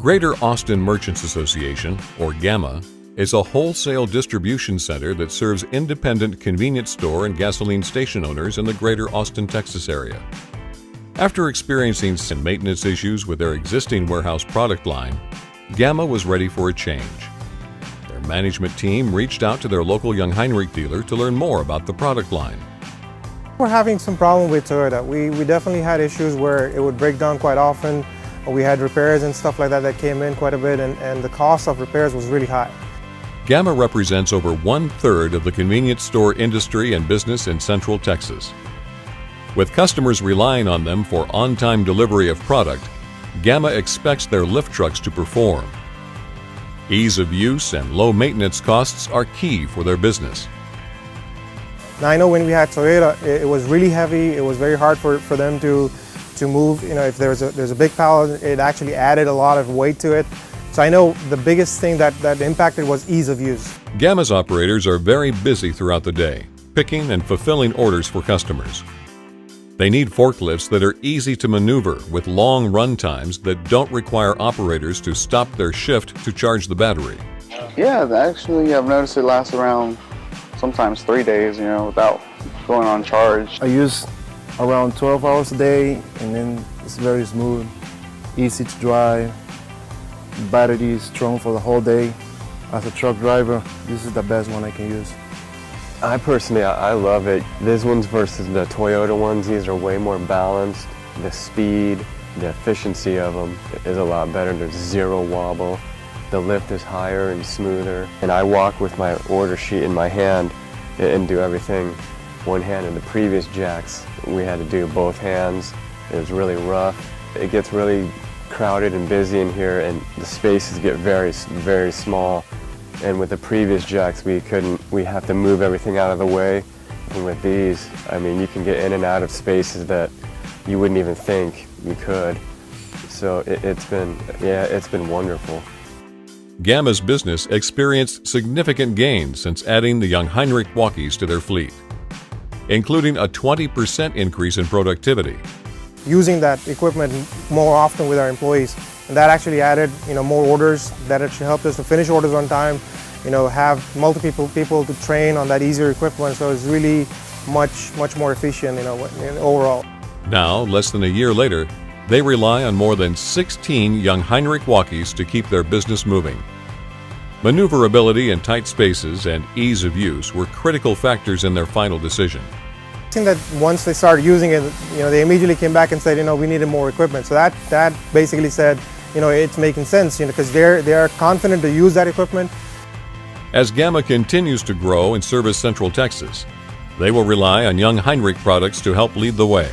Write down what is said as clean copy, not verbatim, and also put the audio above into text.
Greater Austin Merchants Association, or GAMA, is a wholesale distribution center that serves independent convenience store and gasoline station owners in the greater Austin, Texas area. After experiencing some maintenance issues with their existing warehouse product line, GAMA was ready for a change. Their management team reached out to their local Jungheinrich dealer to learn more about the product line. We're having some problem with Toyota. We definitely had issues where it would break down quite often. We had repairs and stuff like that came in quite a bit, and the cost of repairs was really high. GAMA represents over 1/3 of the convenience store industry and business in Central Texas. With customers relying on them for on-time delivery of product, GAMA expects their lift trucks to perform. Ease of use and low maintenance costs are key for their business. Now I know when we had Toyota, it was really heavy. It was very hard for them to move. You know, if there's a big pallet, it actually added a lot of weight to it. So I know the biggest thing that impacted was ease of use. GAMA's operators are very busy throughout the day, picking and fulfilling orders for customers. They need forklifts that are easy to maneuver with long run times that don't require operators to stop their shift to charge the battery. Yeah, actually I've noticed it lasts around sometimes 3 days, without going on charge. I use around 12 hours a day, and then it's very smooth, easy to drive. Battery is strong for the whole day. As a truck driver, this is the best one I can use. I love it. These ones versus the Toyota ones, these are way more balanced. The speed, the efficiency of them is a lot better. There's zero wobble. The lift is higher and smoother. And I walk with my order sheet in my hand and do everything one hand. In the previous jacks, we had to do both hands. It was really rough. It gets really crowded and busy in here, and the spaces get very, very small. And with the previous jacks, we have to move everything out of the way. And with these, I mean, you can get in and out of spaces that you wouldn't even think you could. So it's been wonderful. GAMA's business experienced significant gains since adding the Jungheinrich Walkies to their fleet, including a 20% increase in productivity. Using that equipment more often with our employees, and that actually added more orders. That actually helped us to finish orders on time, have multiple people to train on that easier equipment, so it's really much more efficient overall. Now, less than a year later, they rely on more than 16 Jungheinrich Walkies to keep their business moving. Maneuverability in tight spaces and ease of use were critical factors in their final decision. I think that once they started using it, they immediately came back and said, we needed more equipment. So that basically said, it's making sense, because they are confident to use that equipment. As GAMA continues to grow and service Central Texas, they will rely on Jungheinrich products to help lead the way.